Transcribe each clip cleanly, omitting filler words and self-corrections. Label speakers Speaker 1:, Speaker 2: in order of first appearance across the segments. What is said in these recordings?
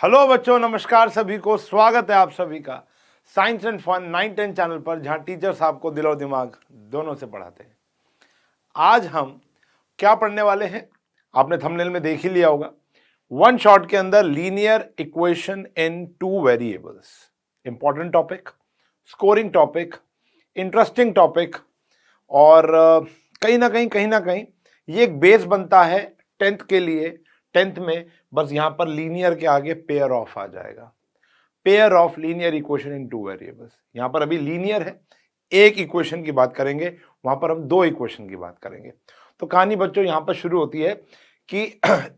Speaker 1: Hello बच्चों, नमस्कार सभी को। स्वागत है आप सभी का साइंस एंड फन 9-10 चैनल पर, जहां टीचर्स आपको दिल और दिमाग दोनों से पढ़ाते हैं। आज हम क्या पढ़ने वाले हैं, आपने थंबनेल में देख ही लिया होगा। वन शॉट के अंदर linear equation in two variables. Important topic, scoring topic, interesting topic, और कहीं ना कहीं ये एक बेस बनता है 10th के लिए। 10th में बस यहां पर लीनियर के आगे पेयर ऑफ आ जाएगा, pair of linear equation in two variables. यहां पर अभी लीनियर है, एक इक्वेशन की बात करेंगे, वहां पर हम दो इक्वेशन की बात करेंगे। तो कहानी बच्चों यहां पर शुरू होती है कि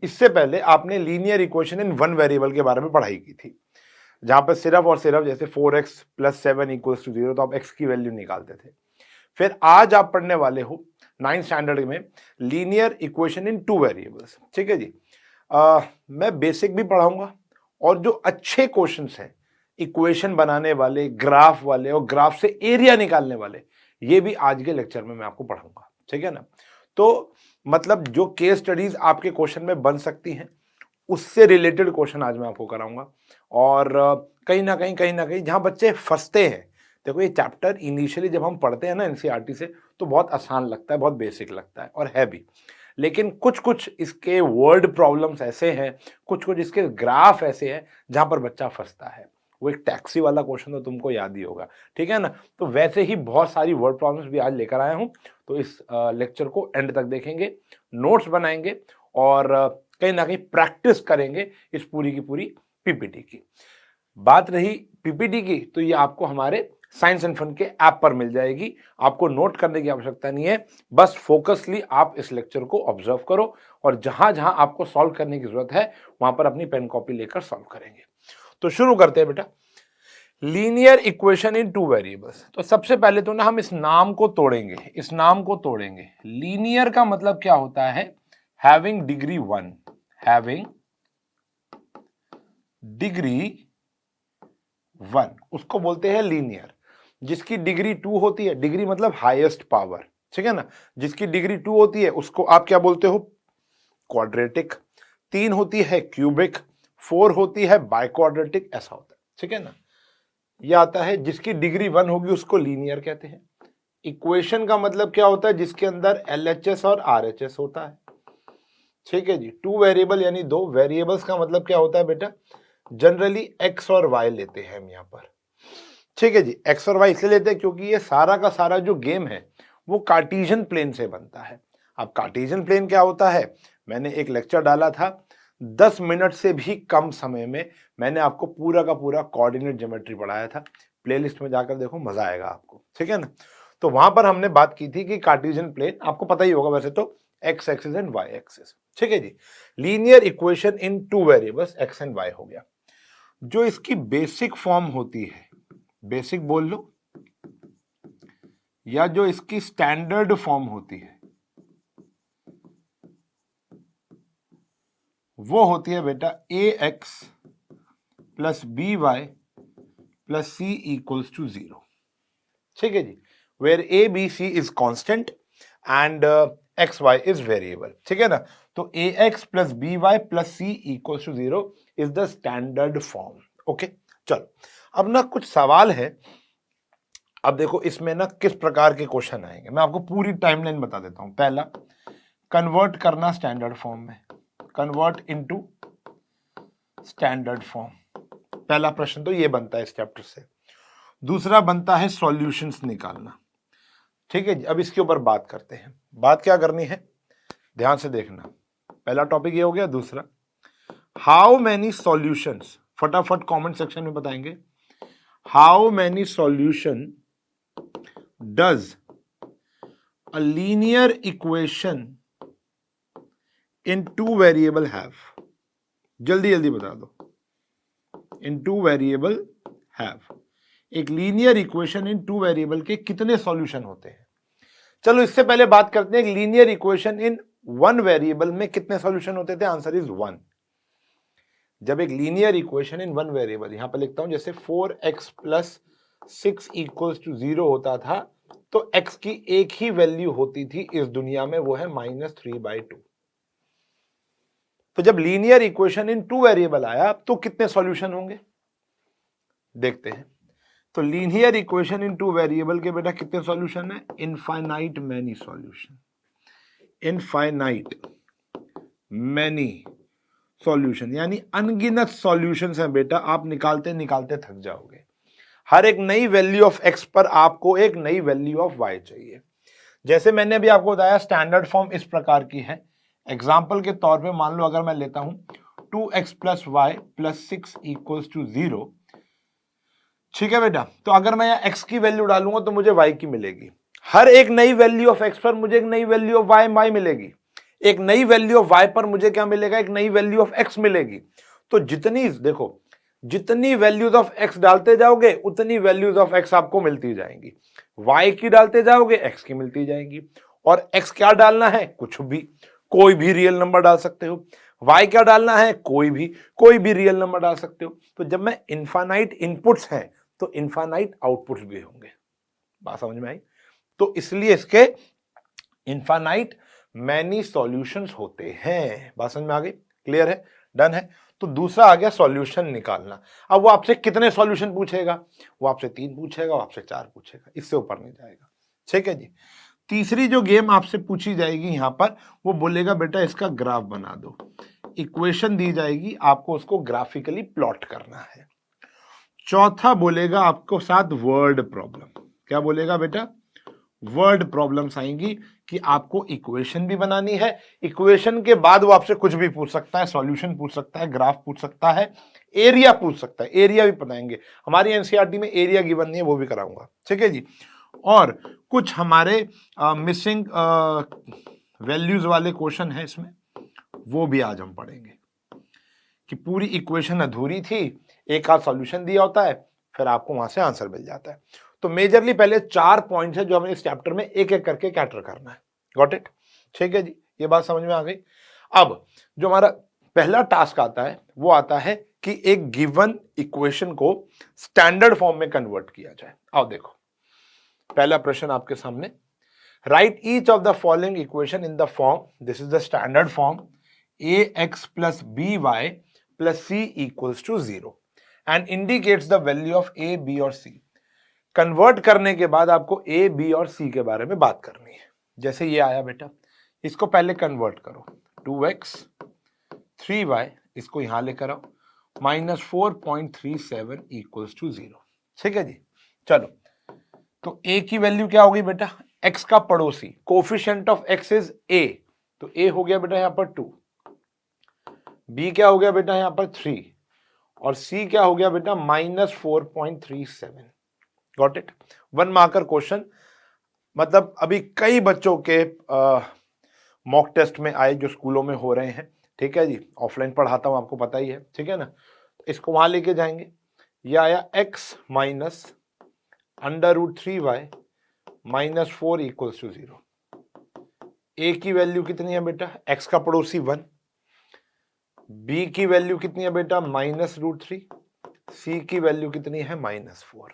Speaker 1: इससे पहले आपने linear equation in one variable के बारे में पढ़ाई की थी, जहां पर सिर्फ और सिर्फ जैसे 4x + 7 = 0, तो आप x की वैल्यू निकालते थे। फिर आज आप पढ़ने वाले हो 9th स्टैंडर्ड में linear equation in two variables. ठीक है जी। मैं बेसिक भी पढ़ाऊंगा, और जो अच्छे क्वेश्चंस हैं, इक्वेशन बनाने वाले, ग्राफ वाले और ग्राफ से एरिया निकालने वाले, ये भी आज के लेक्चर में मैं आपको पढ़ाऊंगा। ठीक है ना। तो मतलब जो केस स्टडीज आपके क्वेश्चन में बन सकती हैं, उससे रिलेटेड क्वेश्चन आज मैं आपको कराऊंगा। और कहीं ना कहीं जहां बच्चे फंसते हैं, देखो ये चैप्टर इनिशियली जब हम पढ़ते हैं ना एनसीईआरटी से, तो बहुत आसान लगता है, बहुत बेसिक लगता है और है भी। लेकिन कुछ कुछ इसके वर्ड प्रॉब्लम्स ऐसे हैं, कुछ कुछ इसके ग्राफ ऐसे हैं जहां पर बच्चा फंसता है। वो एक टैक्सी वाला क्वेश्चन तो तुमको याद ही होगा, ठीक है ना। तो वैसे ही बहुत सारी वर्ड प्रॉब्लम्स भी आज लेकर आया हूं। तो इस लेक्चर को एंड तक देखेंगे, नोट्स बनाएंगे और कहीं ना कहीं प्रैक्टिस करेंगे इस पूरी की पूरी पीपीटी की। बात रही पीपीटी की, तो ये आपको हमारे साइंस एंड फन के ऐप पर मिल जाएगी। आपको नोट करने की आवश्यकता नहीं है, बस फोकसली आप इस लेक्चर को ऑब्जर्व करो और जहां जहां आपको सॉल्व करने की जरूरत है वहां पर अपनी पेन कॉपी लेकर सॉल्व करेंगे। तो शुरू करते हैं बेटा, linear equation in two variables. तो सबसे पहले तो ना हम इस नाम को तोड़ेंगे, इस नाम को तोड़ेंगे। लीनियर का मतलब क्या होता है? हैविंग डिग्री 1, हैविंग डिग्री 1, उसको बोलते हैं लीनियर। जिसकी डिग्री 2 होती है, डिग्री मतलब हाईएस्ट पावर, ठीक है ना। जिसकी डिग्री 2 होती है उसको आप क्या बोलते हो? क्वाड्रेटिक। 3 होती है क्यूबिक, 4 होती है बाइक्वाड्रेटिक, ऐसा होता है, ठीक है ना। यह आता है जिसकी डिग्री 1 होगी उसको लीनियर कहते हैं। इक्वेशन का मतलब क्या होता है? जिसके अंदर LHS और RHS होता है, ठीक है जी। टू वेरिएबल यानी दो वेरिएबल्स का मतलब क्या होता है बेटा? जनरली x और y लेते हैं हम यहां पर, ठीक है जी। x और y इसलिए लेते हैं क्योंकि ये सारा का सारा जो गेम है वो कार्टेशियन प्लेन से बनता है। अब कार्टेशियन प्लेन क्या होता है? मैंने एक लेक्चर डाला था, 10 मिनट से भी कम समय में मैंने आपको पूरा का पूरा कोऑर्डिनेट ज्योमेट्री पढ़ाया था। प्लेलिस्ट में जाकर देखो, मजा आएगा आपको, ठीक है ना। तो वहां पर हमने बात की थी कि कार्टेशियन प्लेन आपको पता ही होगा वैसे तो, x axis and y axis, ठीक है जी। Linear equation in two variables x and y हो गया। जो इसकी बेसिक फॉर्म होती है, बेसिक बोल लो, या जो इसकी स्टैंडर्ड फॉर्म होती है, वो होती है बेटा ax + by + c = 0, ठीक है जी। Where a b c is constant and x y is variable, ठीक है ना। तो ax + by + c = 0 is the standard form. Okay, चलो अब ना कुछ सवाल है। अब देखो इसमें ना किस प्रकार के क्वेश्चन आएंगे, मैं आपको पूरी टाइमलाइन बता देता हूं। पहला, कन्वर्ट करना स्टैंडर्ड फॉर्म में, कन्वर्ट इनटू स्टैंडर्ड फॉर्म। पहला प्रश्न तो ये बनता है इस चैप्टर से। दूसरा बनता है सॉल्यूशंस निकालना, ठीक है जी। अब इसके ऊपर बात करते हैं। बात क्या करनी है, ध्यान से देखना। पहला टॉपिक ये हो गया। दूसरा, हाउ मैनी सॉल्यूशंस, फटाफट कमेंट सेक्शन में बताएंगे, how many solution does a linear equation in two variable have? जल्दी जल्दी बता दो। in two variable have, एक linear equation in two variable के कितने सॉल्यूशन होते हैं? चलो इससे पहले बात करते हैं linear equation in one variable में कितने सॉल्यूशन होते थे। Answer is 1। जब एक linear equation in one variable, यहां पर लिखता हूं जैसे 4x + 6 = 0 होता था, तो x की एक ही वैल्यू होती थी इस दुनिया में, वो है -3/2। तो जब linear equation in two variable आया तो कितने सॉल्यूशन होंगे देखते हैं। तो linear equation in two variable के बेटा कितने सॉल्यूशन है? Infinite many solution, infinite many solution, यानी अनगिनत सॉल्यूशंस हैं बेटा। आप निकालते निकालते थक जाओगे। हर एक नई वैल्यू ऑफ एक्स पर आपको एक नई वैल्यू ऑफ वाई चाहिए। जैसे मैंने अभी आपको बताया स्टैंडर्ड फॉर्म इस प्रकार की है। एग्जाम्पल के तौर पे मान लो अगर मैं लेता हूं 2x plus y plus 6 equals to 0, ठीक है बेटा। तो अगर मैं यहाँ x की वैल्यू डालूंगा तो मुझे y की मिलेगी। हर एक नई वैल्यू ऑफ x पर मुझे एक नई वैल्यू ऑफ y मिलेगी। एक नई वैल्यू ऑफ y पर मुझे क्या मिलेगा? एक नई वैल्यू ऑफ x मिलेगी। तो जितनी देखो जितनी वैल्यूज ऑफ x डालते जाओगे उतनी वैल्यूज ऑफ x आपको मिलती जाएंगी। y की डालते जाओगे x की मिलती जाएंगी। और x क्या डालना है? कुछ भी, कोई भी रियल नंबर डाल सकते हो। y क्या डालना है? कोई भी रियल नंबर डाल सकते हो। तो जब मैं इनफाइनाइट इनपुट्स हैं तो इनफाइनाइट आउटपुट्स भी होंगे। बात समझ में आई? तो इसलिए इसके इनफाइनाइट मैनी सॉल्यूशंस होते हैं। बात समझ में आ गई? क्लियर है? डन है? तो दूसरा आ गया सॉल्यूशन निकालना। अब वो आपसे कितने सॉल्यूशन पूछेगा? वो आपसे 3 पूछेगा, वो आपसे 4 पूछेगा, इससे ऊपर नहीं जाएगा। ठीक है जी। तीसरी जो गेम आपसे पूछी जाएगी यहां पर, वो बोलेगा बेटा इसका ग्राफ बना दो। इक्वेशन दी जाएगी, आपको उसको ग्राफिकली प्लॉट करना है। चौथा बोलेगा आपको साथ वर्ड प्रॉब्लम। क्या बोलेगा बेटा? वर्ड प्रॉब्लम्स आएंगी कि आपको इक्वेशन भी बनानी है। इक्वेशन के बाद वो आपसे कुछ भी पूछ सकता है, सॉल्यूशन पूछ सकता है, ग्राफ पूछ सकता है, एरिया पूछ सकता है। एरिया भी बताएंगे। हमारी एनसीईआरटी में एरिया गिवन नहीं है, वो भी कराऊंगा। ठीक है जी। और कुछ हमारे मिसिंग वैल्यूज वाले क्वेश्चन है इसमें, वो भी आज हम पढ़ेंगे कि पूरी इक्वेशन अधूरी थी, एक आध सॉल्यूशन दिया होता है, फिर आपको वहां से आंसर मिल जाता है। तो मेजरली पहले 4 पॉइंट्स है जो हमें इस चैप्टर में एक एक करके कैटर करना है। Got it? ठीक है जी, ये बात समझ में आ गई। अब जो हमारा पहला टास्क आता है वो आता है कि एक गिवन इक्वेशन को स्टैंडर्ड फॉर्म में कन्वर्ट किया जाए। आओ देखो, पहला प्रश्न आपके सामने। Right each of the following equation in the form, this is the standard form, ax plus by plus c equals to 0 and indicates the value of a, b और c। कन्वर्ट करने के बाद आपको a, b और c के बारे में बात करनी है। जैसे ये आया बेटा, इसको पहले कन्वर्ट करो। 2x 3y, इसको यहां लेकर आओ, -4.37 इक्वल्स टू 0। ठीक है जी। चलो, तो a की वैल्यू क्या होगी बेटा? x का पड़ोसी, coefficient of x is a, तो a हो गया बेटा यहां पर 2, b क्या हो गया बेटा यहां पर 3, और c क्या हो गया बेटा -4.37। Got it? 1 marker question. मतलब अभी कई बच्चों के मॉक टेस्ट में आए जो स्कूलों में हो रहे हैं। ठीक है जी, ऑफलाइन पढ़ाता हूं, आपको पता ही है। ठीक है ना? इसको वहां लेके जाएंगे। यह आया x minus √3y -4 equals to 0। a की वैल्यू कितनी है बेटा? x का पड़ोसी 1, b की वैल्यू कितनी है बेटा? -√3, c की वैल्यू कितनी है? -4।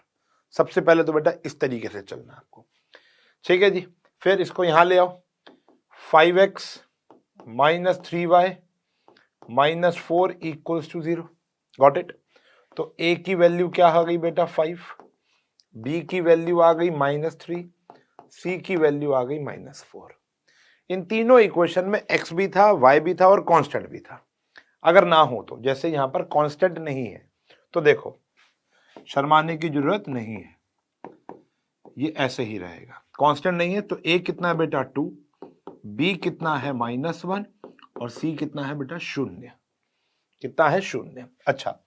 Speaker 1: सबसे पहले तो बेटा इस तरीके से चलना आपको। ठीक है जी। फिर इसको यहां ले आओ, 5x -3y -4 equals to 0। Got it? तो a की वैल्यू क्या आ गई बेटा? 5, b की वैल्यू आ गई -3, c की वैल्यू आ गई -4। इन तीनों इक्वेशन में x भी था, y भी था और कांस्टेंट भी था। अगर ना हो तो, जैसे यहां पर कांस्टेंट नहीं है तो देखो शर्माने की जरूरत नहीं है, ये ऐसे ही रहेगा। कांस्टेंट नहीं है तो a कितना है बेटा? 2, b कितना है? -1, और c कितना है बेटा? 0। कितना है? 0। अच्छा,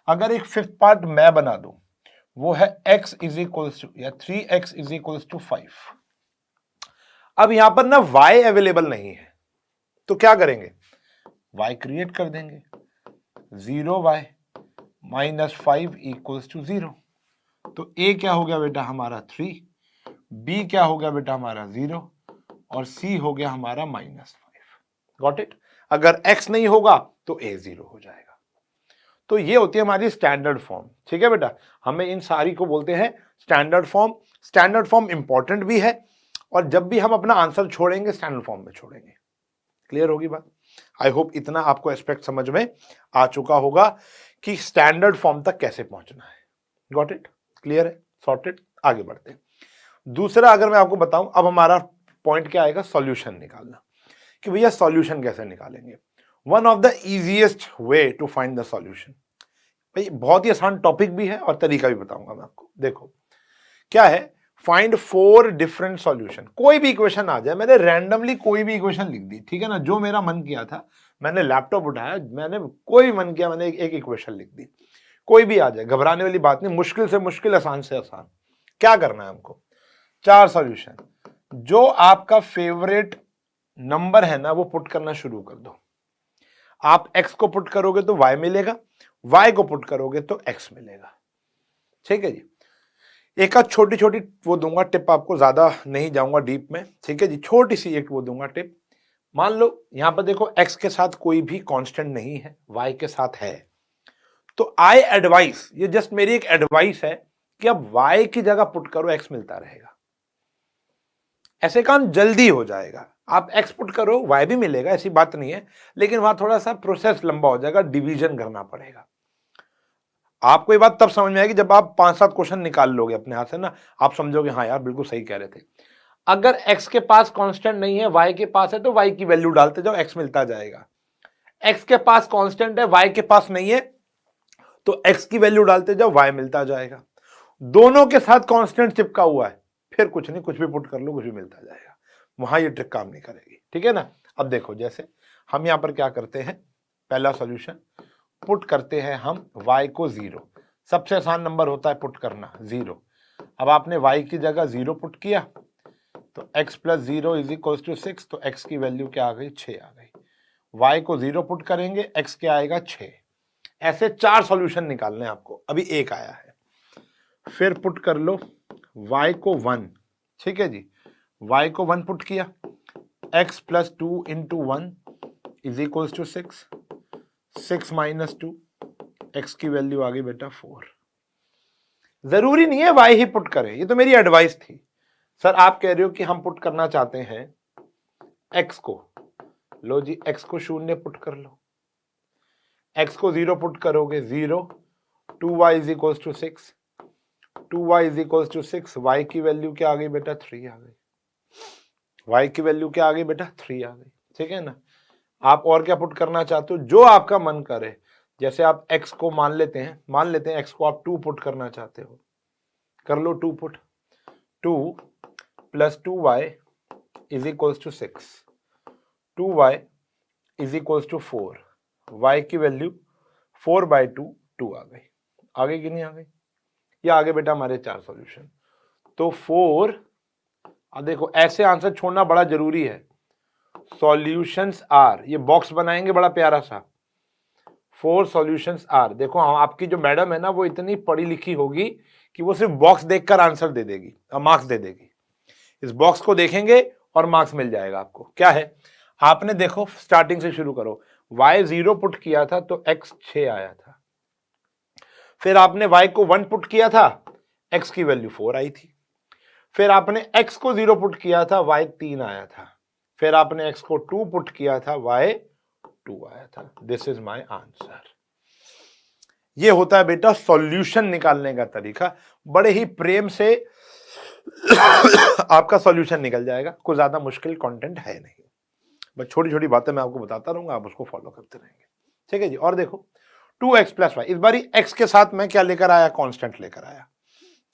Speaker 1: अगर एक फिफ्थ पार्ट मैं बना दूं, वो है x इज इक्वल्स टू या 3x इज इक्वल्स टू 5। अब यहां पर ना y अवेलेबल नहीं है, तो क्या करेंगे? y क्रिएट कर देंगे। 0y -5 equals to 0। तो a क्या हो गया बेटा हमारा? 3, b क्या हो गया बेटा हमारा? 0, और c हो गया हमारा -5। Got it? अगर x नहीं होगा तो a 0 हो जाएगा। तो ये होती है हमारी स्टैंडर्ड फॉर्म। ठीक है बेटा, हमें इन सारी को बोलते हैं standard form. Standard form important भी है, और जब भी हम अपना आंसर छोड़ेंगे स्टैंडर्ड फॉर्म में छोड़ेंगे। क्लियर होगी बात? आई होप इतना आपको एस्पेक्ट समझ में आ चुका होगा कि स्टैंडर्ड फॉर्म तक कैसे पहुंचना है। Got it? क्लियर है? सॉर्टेड? आगे बढ़ते हैं। दूसरा अगर मैं आपको बताऊं, अब हमारा पॉइंट क्या आएगा, सॉल्यूशन निकालना, कि भैया सॉल्यूशन कैसे निकालेंगे। One of the easiest way to find the solution, भाई बहुत ही आसान टॉपिक भी है और तरीका भी बताऊंगा मैं आपको। देखो क्या है, फाइंड 4 डिफरेंट सॉल्यूशन। कोई भी इक्वेशन आ जाए, मैंने रैंडमली कोई भी इक्वेशन लिख दी, ठीक है ना, जो मेरा मन किया था, मैंने लैपटॉप उठाया, मैंने कोई मन किया, मैंने एक इक्वेशन लिख दी, कोई भी आ जाए, घबराने वाली बात नहीं, मुश्किल से मुश्किल, आसान से आसान। क्या करना है हमको, 4 सॉल्यूशन, जो आपका फेवरेट नंबर है ना वो पुट करना शुरू कर दो। आप x को पुट करोगे तो y मिलेगा, y को पुट करोगे तो x मिलेगा। ठीक है जी, एक आध छोटी छोटी वो दूंगा टिप आपको, ज्यादा नहीं जाऊंगा डीप में, ठीक है जी, छोटी सी एक वो दूंगा टिप। मान लो यहां पर देखो x के साथ कोई भी कांस्टेंट नहीं है, y के साथ है, तो आई एडवाइस, ये जस्ट मेरी एक एडवाइस है कि अब y की जगह पुट करो, x मिलता रहेगा, ऐसे काम जल्दी हो जाएगा। आप x पुट करो y भी मिलेगा, ऐसी बात नहीं है, लेकिन वहां थोड़ा सा प्रोसेस लंबा हो जाएगा, डिवीजन करना पड़ेगा। आपको ये बात तब समझ में आएगी जब आप 5-7 क्वेश्चन निकाल लोगे अपने हाथ से ना, आप समझोगे हाँ यार बिल्कुल सही कह रहे थे। अगर x के पास कांस्टेंट नहीं है, y के पास है, तो y की वैल्यू डालते जाओ, x मिलता जाएगा। x के पास कांस्टेंट है, y के पास नहीं है, तो x की वैल्यू डालते जाओ, y मिलता जाएगा। दोनों के साथ कांस्टेंट चिपका हुआ है, फिर कुछ नहीं, कुछ भी पुट कर लो, कुछ भी मिलता जाएगा, वहां ये ट्रिक काम नहीं करेगी। ठीक है ना। अब देखो जैसे हम यहां पर क्या करते हैं, पहला सॉल्यूशन पुट करते हैं हम y को 0, सबसे आसान नंबर होता है पुट करना 0। अब आपने y की जगह 0 पुट किया तो x plus 0 is equal to 6, तो x की वैल्यू क्या आ गई, 6 आ गई। y को 0 पुट करेंगे, x क्या आएगा, 6। ऐसे 4 सॉल्यूशन निकालने हैं आपको, अभी एक आया है। फिर पुट कर लो y को 1, ठीक है जी, y को 1 पुट किया, x plus 2 into 1 is equal to 6, 6 minus 2, x की वैल्यू आ गई बेटा 4। जरूरी नहीं है y ही पुट करें, ये तो मेरी एडवाइस थी। सर आप कह रहे हो कि हम पुट करना चाहते हैं x को, लो जी x को 0 पुट कर लो, x को 0 पुट करोगे 0, 2y is equal to 6, 2y is equal to 6, y की वैल्यू क्या आ गई बेटा 3 आ गई, y की वैल्यू क्या आ गई बेटा 3 आ गई। ठीक है ना। आप और क्या पुट करना चाहते हो, जो आपका मन करे, जैसे आप x को मान लेते हैं x को आप 2 पुट करना चाहते हो, कर लो 2 put, 2 plus 2y is equal to 6, 2y is equal to 4, y की वैल्यू 4/2 2 आ गई कि नहीं आ गई, ये आगे बेटा हमारे 4 सॉल्यूशन। तो 4, अब देखो ऐसे आंसर छोड़ना बड़ा जरूरी है। सॉल्यूशंस आर, ये बॉक्स बनाएंगे बड़ा प्यारा सा, 4 सॉल्यूशंस आर। देखो आपकी जो मैडम है ना वो इतनी पढ़ी लिखी होगी कि वो सिर्फ बॉक्स देखकर आंसर दे देगी, मार्क्स दे देगी। इस बॉक्स को देखेंगे और मार्क्स मिल जाएगा आपको। क्या है, आपने देखो स्टार्टिंग से शुरू करो, y 0 पुट किया था तो x 6 आया था, फिर आपने y को 1 पुट किया था, x की वैल्यू 4 आई थी, फिर आपने x को 0 पुट किया था, y 3 आया था, फिर आपने x को 2 पुट किया था, y 2 आया था। This is my answer. ये होता है बेटा सॉल्यूशन निकालने का तरीका, बड़े ही प्रेम से आपका सॉल्यूशन निकल जाएगा, कोई ज्यादा मुश्किल कंटेंट है नहीं, बस छोटी छोटी बातें मैं आपको बताता रहूंगा, आप उसको फॉलो करते रहेंगे। ठीक है जी। और देखो 2x प्लस वाई, इस बारी x के साथ मैं क्या लेकर आया, कांस्टेंट लेकर आया।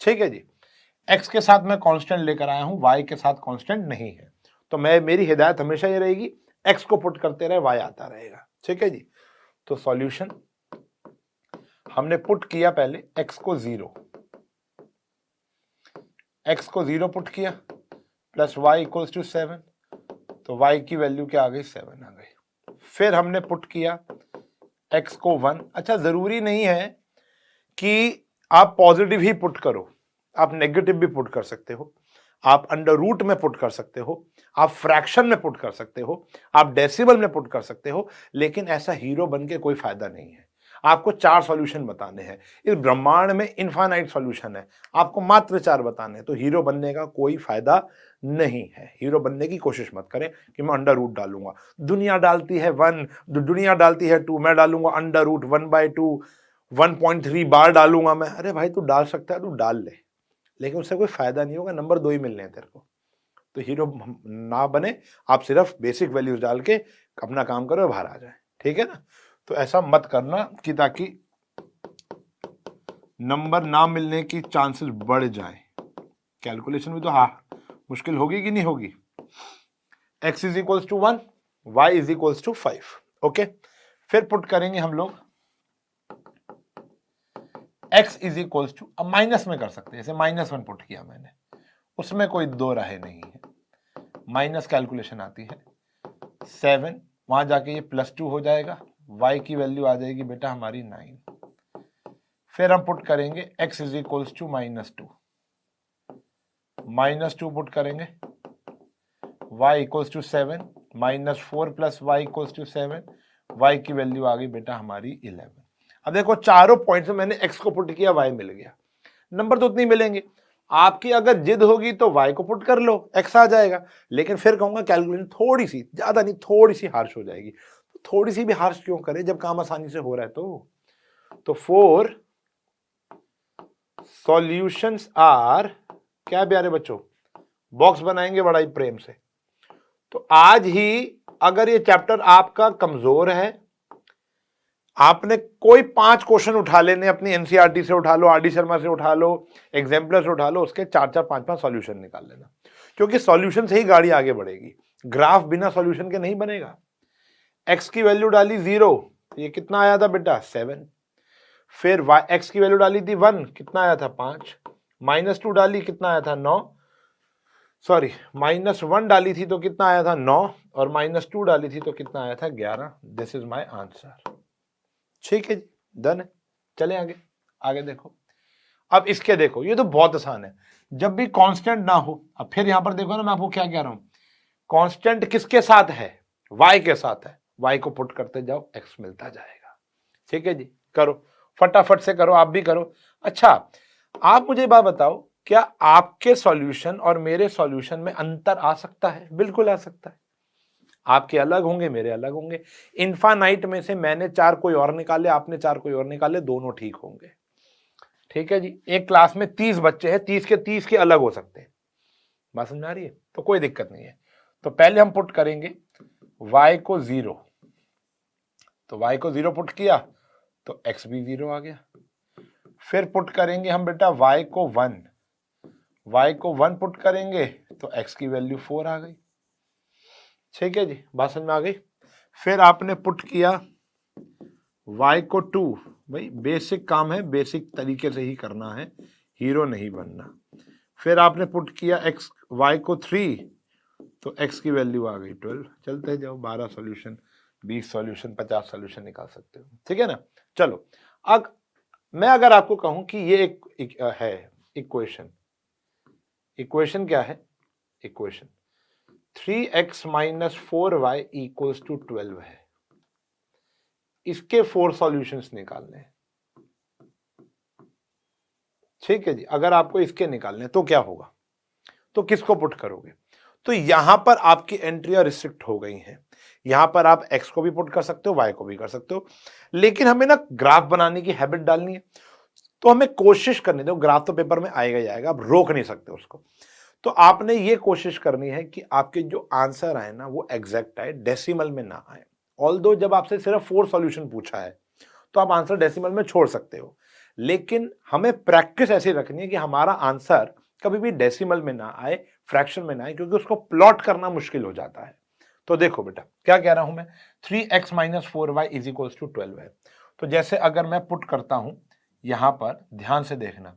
Speaker 1: ठीक है जी, x के साथ मैं कांस्टेंट लेकर आया हूं, y के साथ कांस्टेंट नहीं है, तो मेरी हिदायत हमेशा ये रहेगी x को पुट करते रहे, y आता रहेगा। ठीक है जी। तो सॉल्यूशन हमने पुट किया पहले x को 0, x को 0 पुट किया प्लस y इक्वल्स टू 7, तो y की वैल्यू क्या आ गई, 7 आ गई। फिर हमने पुट किया x को 1। अच्छा जरूरी नहीं है कि आप पॉजिटिव ही पुट करो, आप नेगेटिव भी पुट कर सकते हो, आप अंडर रूट में पुट कर सकते हो, आप फ्रैक्शन में पुट कर सकते हो, आप डेसिमल में पुट कर सकते हो, लेकिन ऐसा हीरो बन के कोई फायदा नहीं है। आपको 4 सॉल्यूशन बताने हैं। इस ब्रह्मांड में इनफाइनाइट सॉल्यूशन है, आपको मात्र 4 बताने हैं। तो हीरो बनने का कोई फायदा नहीं है। हीरो बनने की कोशिश मत करें कि मैं अंडर रूट डालूंगा, दुनिया डालती है 1, दुनिया डालती है 2, मैं डालूंगा अंडर रूट 1/2, 1.3 बार डालूंगा मैं। अरे भाई तू डाल सकता है, तू डाल ले, लेकिन उससे कोई फायदा नहीं होगा, नंबर 2 ही मिलने हैं तेरे को। तो हीरो ना बने, आप सिर्फ बेसिक वैल्यूज डाल के अपना काम करो, बाहर आ जाए, ठीक है ना। तो ऐसा मत करना कि ताकि नंबर ना मिलने की चांसेस बढ़ जाए। कैलकुलेशन भी तो हाँ मुश्किल होगी कि नहीं होगी। x is equals to 1, y is equals to 5। Okay, फिर पुट करेंगे हम लोग x इज इक्वल्स टू, अब माइनस में कर सकते हैं, जैसे -1 पुट किया मैंने, उसमें कोई दो राहें नहीं है। माइनस कैलकुलेशन आती है 7, वहां जाके ये +2 हो जाएगा, y की वैल्यू आ जाएगी बेटा हमारी 9। फिर हम पुट करेंगे x is equals to -2, -2 put करेंगे, y equals to 7, -4 + y equals to 7, y की वैल्यू आ गई बेटा हमारी 11। अब देखो चारों पॉइंट्स में मैंने x को पुट किया, y मिल गया। नंबर तो उतने मिलेंगे, आपकी अगर जिद होगी तो y को पुट कर लो, x आ जाएगा। लेकिन फिर कहूंगा कैलकुलेशन थोड़ी सी, ज्यादा नहीं, थोड़ी सी हार्श हो जाएगी। तो थोड़ी सी भी हार्श क्यों करें जब काम आसानी से हो रहा है। तो 4 सॉल्यूशंस आर, क्या प्यारे बच्चों, बॉक्स बनाएंगे बड़ा ही प्रेम से। तो आज ही अगर ये चैप्टर आपका कमजोर है, आपने कोई 5 क्वेश्चन उठा लेने, अपनी एनसीईआरटी से उठा लो, आरडी शर्मा से उठा लो, एग्जाम्पलर से उठा लो, उसके 4-4, 5-5 सॉल्यूशन निकाल लेना, क्योंकि सॉल्यूशन से ही गाड़ी आगे बढ़ेगी। ग्राफ बिना सॉल्यूशन के नहीं बनेगा। x की वैल्यू डाली 0, ये कितना आया था बेटा 7। फिर x की वैल्यू डाली थी 1, कितना आया था 5। -2 डाली, कितना आया था 9, सॉरी -1 डाली थी तो कितना आया था 9, और -2 डाली थी तो कितना आया था 11। This is my answer. ठीक है जी, डन है। चले आगे, आगे देखो। अब इसके देखो, ये तो बहुत आसान है। जब भी कांस्टेंट ना हो, अब फिर यहां पर देखो ना, मैं आपको क्या कह रहा हूं, कांस्टेंट किसके साथ है, y के साथ है, y को पुट करते जाओ, x मिलता जाएगा। ठीक है जी, करो फटाफट से करो, आप भी करो। अच्छा, आप मुझे बात बताओ, क्या आपके सॉल्यूशन और मेरे सॉल्यूशन में अंतर आ सकता है? बिल्कुल आ सकता है। आपके अलग होंगे, मेरे अलग होंगे। इनफाइनाइट में से मैंने 4 कोई और निकाले, आपने 4 कोई और निकाले, दोनों ठीक होंगे। ठीक है जी, एक क्लास में 30 बच्चे हैं, 30 के अलग हो सकते हैं। बात समझ आ रही है? तो कोई दिक्कत नहीं है। तो पहले हम पुट करेंगे y को 0, तो y को 0 पुट किया तो x भी 0 आ गया। फिर पुट करेंगे हम बेटा y को 1 पुट करेंगे तो x की वैल्यू 4 आ गई। ठीक है जी, बात समझ में आ गई। फिर आपने पुट किया y को 2, भाई बेसिक काम है, बेसिक तरीके से ही करना है, हीरो नहीं बनना। फिर आपने पुट किया y को 3, तो x की वैल्यू आ गई 12। चलते जाओ, 12 सॉल्यूशन, 20 सॉल्यूशन, 50 सॉल्यूशन निकाल सकते हो। ठीक है ना। चलो, अब मैं अगर आपको कहूं कि ये एक है इक्वेशन, इक्वेशन क्या है, इक्वेशन 3x - 4y = 12 है, इसके 4 सॉल्यूशंस निकालने हैं। ठीक है जी, अगर आपको इसके निकालने तो क्या होगा, तो किसको पुट करोगे? तो यहां पर आपकी एंट्रियां रिस्ट्रिक्ट हो गई हैं। यहां पर आप x को भी पुट कर सकते हो, y को भी कर सकते हो, लेकिन हमें ना ग्राफ बनाने की हैबिट डालनी है, तो हमें कोशिश करनी दो। ग्राफ तो पेपर में आएगा ही आएगा, आप रोक नहीं सकते उसको। तो आपने ये कोशिश करनी है कि आपके जो आंसर आए ना वो एग्जैक्ट आए, डेसिमल में ना आए। ऑल्दो जब आपसे सिर्फ 4 सॉल्यूशन पूछा है तो आप आंसर डेसिमल में छोड़ सकते हो, लेकिन हमें प्रैक्टिस ऐसी रखनी है कि हमारा आंसर कभी भी डेसिमल में ना आए, फ्रैक्शन में ना आए, क्योंकि उसको प्लॉट करना मुश्किल हो जाता है। तो देखो बेटा क्या कह रहा हूं मैं, 3x - 4y = 12 है। तो जैसे अगर मैं पुट करता हूं, यहां पर ध्यान से देखना,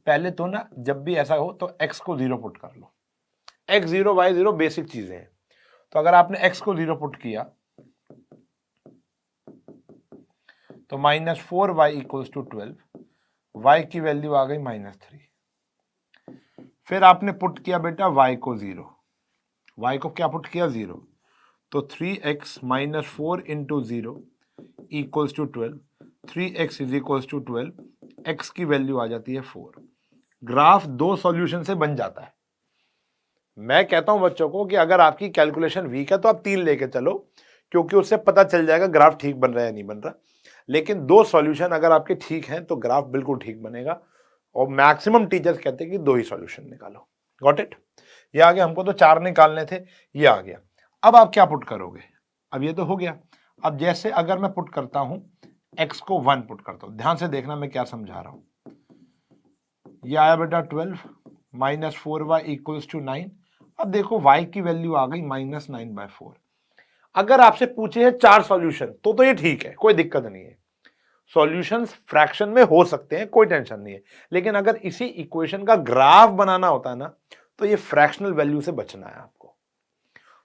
Speaker 1: पहले तो ना जब भी ऐसा हो तो x को 0 पुट कर लो। x 0 y 0 बेसिक चीजें हैं। तो अगर आपने x को 0 पुट किया तो -4y = 12, y की वैल्यू आ गई -3। फिर आपने पुट किया बेटा y को 0, y को क्या पुट किया 0, तो 3x - 4 × 0 = 12, 3x is equals to 12, x की वैल्यू आ जाती है 4। ग्राफ दो सॉल्यूशन से बन जाता है। मैं कहता हूं बच्चों को कि अगर आपकी कैलकुलेशन वीक है तो आप 3 लेके चलो, क्योंकि उससे पता चल जाएगा ग्राफ ठीक बन रहा है या नहीं बन रहा। लेकिन दो सॉल्यूशन अगर आपके ठीक हैं तो ग्राफ बिल्कुल ठीक बनेगा, और मैक्सिमम टीचर्स कहते हैं कि 2 ही सॉल्यूशन निकालो। Got it? ये आ गया, हमको तो 4 निकालने थे, ये आ गया। अब आप क्या पुट करोगे? अब ये तो हो गया। अब जैसे अगर मैं पुट करता हूं x को 1 पुट करता हूं, ध्यान से देखना मैं क्या समझा रहा हूं। ये आया बेटा 12 माइनस 4y इक्वल्स टू 9। अब देखो y की वैल्यू आ गई -9/4। अगर आपसे पूछे हैं 4 सॉल्यूशन तो ये ठीक है, कोई दिक्कत नहीं है। सॉल्यूशंस फ्रैक्शन में हो सकते हैं, कोई टेंशन नहीं है। लेकिन अगर इसी इक्वेशन का ग्राफ बनाना होता है ना, तो ये फ्रैक्शनल वैल्यू से बचना है आपको।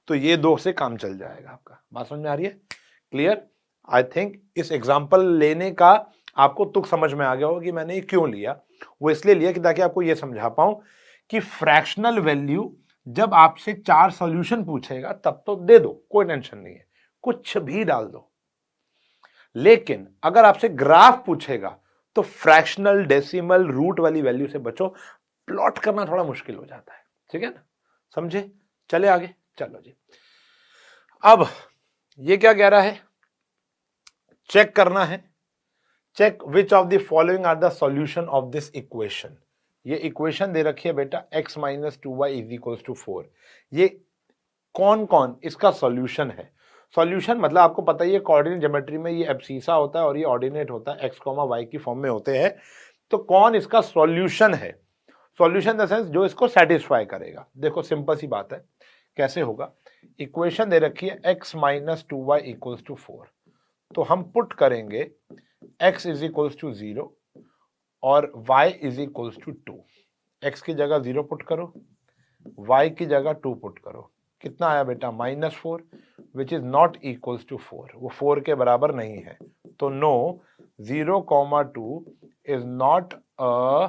Speaker 1: तो ये 2 से काम चल जाएगा आपका। बात समझ में आ रही है? क्लियर? आई थिंक इस एग्जाम्पल लेने का आपको तुक समझ में आ गया होगा कि मैंने ये क्यों लिया। वो इसलिए लिया कि ताकि आपको ये समझा पाऊं कि फ्रैक्शनल वैल्यू जब आपसे 4 सॉल्यूशन पूछेगा तब तो दे दो, कोई टेंशन नहीं है, कुछ भी डाल दो। लेकिन अगर आपसे ग्राफ पूछेगा तो फ्रैक्शनल, डेसिमल, रूट वाली वैल्यू से बचो। प्लॉट करना थोड़ा मुश्किल हो जाता है, ठीक है ना? समझे? चले आगे, चलो जी। अब ये क्या कह रहा है? चेक करना है। Check which of the following are the solution of this equation. ये इक्वेशन दे रखी है बेटा x minus 2y is equals to 4। ये कौन कौन इसका सॉल्यूशन है? सॉल्यूशन मतलब आपको पता ही है, कोऑर्डिनेट ज्योमेट्री में ये एब्सीसा होता है और ये ऑर्डिनेट होता है, x, y की फॉर्म में होते हैं। तो कौन इसका सॉल्यूशन है? सॉल्यूशन इन द सेंस जो इसको सेटिस्फाई करेगा। देखो सिंपल सी बात है, कैसे होगा? इक्वेशन दे रखी है x minus 2y equals to 4। तो हम पुट करेंगे x इज इक्वल्स टू 0 और y is equals to 2। x की जगह 0 पुट करो, y की जगह 2 पुट करो। कितना आया बेटा? -4, which is not equals to 4। वो 4 के बराबर नहीं है। तो no 0,2 is not a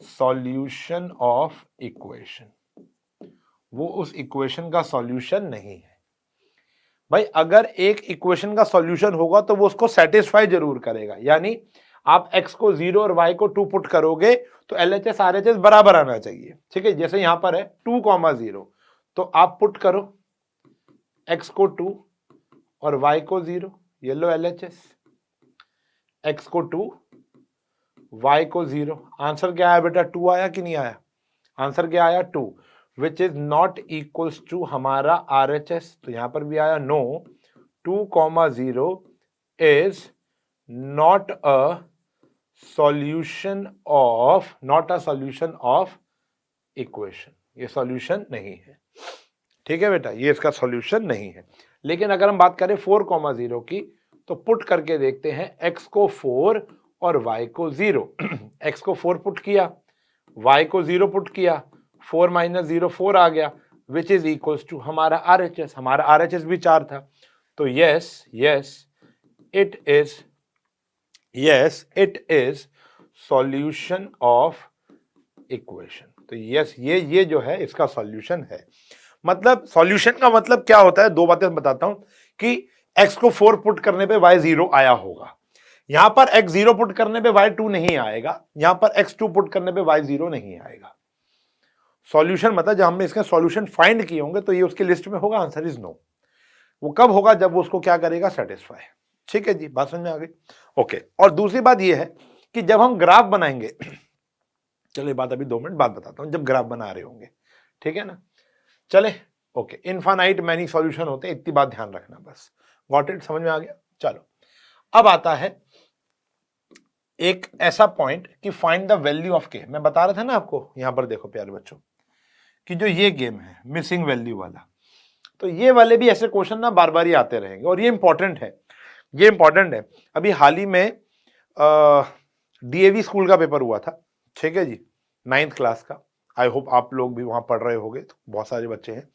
Speaker 1: solution of equation. वो उस इक्वेशन का सॉल्यूशन नहीं है। भाई अगर एक इक्वेशन का सॉल्यूशन होगा तो वो उसको सेटिस्फाई जरूर करेगा। यानी आप x को 0 और y को 2 पुट करोगे तो LHS RHS बराबर आना चाहिए, ठीक है? जैसे यहां पर है 2,0, तो आप पुट करो x को 2 और y को 0, ये लो LHS। x को 2, y को 0। आंसर क्या आया बेटा? 2 आया कि नहीं आया? आंसर क्या आया? 2, which is not equals to हमारा RHS। तो यहां पर भी आया no 2,0 is not a solution of equation. ये सॉल्यूशन नहीं है, ठीक है बेटा? ये इसका सॉल्यूशन नहीं है। लेकिन अगर हम बात करें 4,0 की, तो पुट करके देखते हैं x को 4 और y को 0। x को 4 पुट किया, y को 0 पुट किया, 4 माइनस 0 4 आ गया, विच इज इक्वल्स टू हमारा RHS। हमारा RHS भी 4 था। तो yes it is solution of equation. तो यस ये जो है इसका सॉल्यूशन है। मतलब सॉल्यूशन का मतलब क्या होता है? 2 बातें बताता हूं कि x को 4 पुट करने पे y 0 आया होगा। यहां पर x 0 पुट करने पे y 2 नहीं आएगा, यहां पर x 2 पुट करने पे y 0 नहीं आएगा। सॉल्यूशन मतलब जब हमने इसका सॉल्यूशन फाइंड किए होंगे तो ये उसकी लिस्ट में होगा। Answer is no. वो कब होगा? जब वो उसको क्या करेगा? सेटिस्फाई। ठीक है जी, बात समझ में आ गई? ओके। और दूसरी बात ये है कि जब हम ग्राफ बनाएंगे, चलो ये बात अभी 2 मिनट बाद बताता हूं, जब ग्राफ बना रहे होंगे, ठीक है ना? चले, ओके। इनफाइनाइट मैनी सॉल्यूशन होते हैं, इतनी बात ध्यान रखना बस। Got it? समझ में आ गया? चलो अब आता है एक ऐसा पॉइंट कि फाइंड द वैल्यू ऑफ के। मैं बता रहा था ना आपको, यहां पर देखो प्यारे बच्चों कि जो ये गेम है मिसिंग वैल्यू वाला, तो ये वाले भी ऐसे क्वेश्चन ना बार बार ही आते रहेंगे और ये इंपॉर्टेंट है। ये इंपॉर्टेंट है। अभी हाल ही में DAV स्कूल का पेपर हुआ था, ठीक है जी, 9th क्लास का। आई होप आप लोग भी वहां पढ़ रहे होंगे, तो बहुत सारे बच्चे हैं।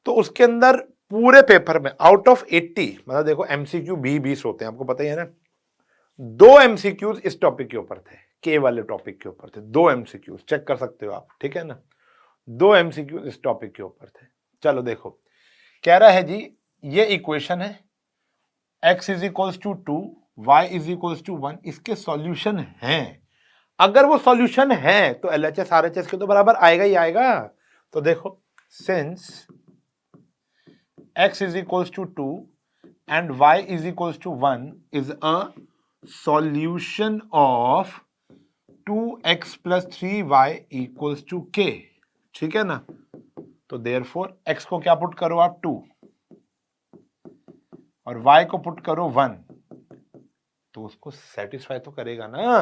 Speaker 1: तो उसके अंदर पूरे पेपर में आउट ऑफ 80, मतलब देखो MCQ 20 होते हैं, आपको पता ही है ना, 2 MCQs इस टॉपिक के ऊपर थे, के वाले टॉपिक के ऊपर थे। 2 MCQs चेक कर सकते हो आप, ठीक है ना? 2 MCQs इस टॉपिक के ऊपर थे। चलो देखो, कह रहा है जी ये इक्वेशन है x is equals to 2 y is equals to 1 इसके सॉल्यूशन हैं। अगर वो सॉल्यूशन है तो LHS RHS के तो बराबर आएगा ही आएगा। तो देखो since x is equals to 2 and y is equals to 1 is a solution of 2x plus 3y equals to k। ठीक है ना? तो therefore x को क्या पुट करो आप 2 और y को पुट करो 1, तो उसको सेटिस्फाई तो करेगा ना।